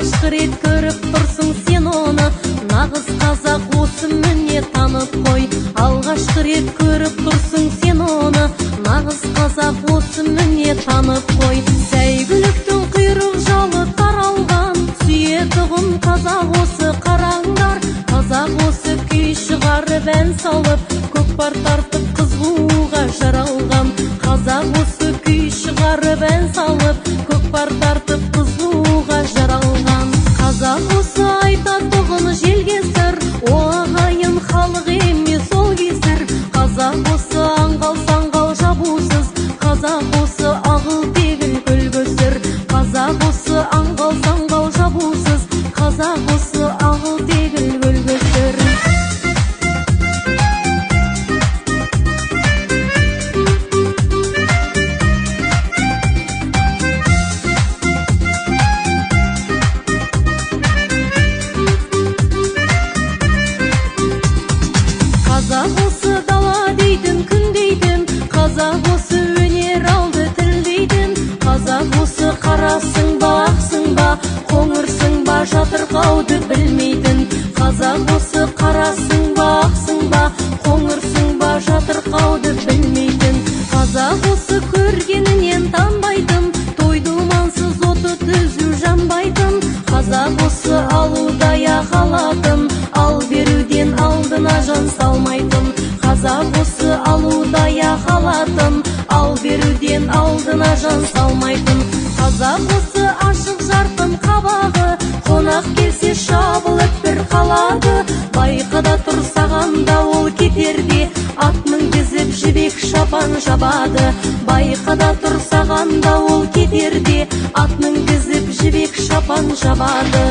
алғашқы рет көріп тұрсың сен оны, нағыз қазақ осы міне танып қой. Алғашқы рет көріп тұрсың сен оны, нағыз қазақ осы міне танып қой. Сәйгүліктің құйрық жалы таралған, сүйетұғын қазақ осы қараңдар. Қазақ осы күй шығарып ән салып, көкпар тартып қыз қууға жаралған. Қазақ осы күй шығарып ән салып, көкпар тартып қыз қууға жаралған. Қазақ осы айтатұғын желге сыр, о ағайын халық емес ол кесір. Қазақ осы аңғал-саңғал жабусыз, қазақ осы ағыл тегіл көлгөсір. Қазақ осы аңғал-саңғал жабусыз, қазақ осы ағыл тегіл көлгөсір. Қазақ осы дала дейтін күн дейтін, қазақ осы өнер алды тіл дейтін. Қазақ осы қарасың ба ақсың ба, қоңырсың ба жатырқауды білмейтін. Қазақ осы қарасың ба ақсың ба, қоңырсың ба жатырқауды білмейтін. Қазақ осы көргенінен танбайтын, тойды мансыз оты түзу жанбайтын. Қазақ осы алудая қалатын, ал беруден алдына жан салмайтын. Қазақ осы алудая қалатын, ал беруден алдына жан салмайтын. Қазақ осы ашық жарқын қабағы, қонақ келсе шабылып бір қалады. Байқада тұр сағанда ол кетерде, ат мінгізіп жібек шапан жабады. Байқада тұр сағанда ол кетерде, ат мінгізіп жібек шапан жабады.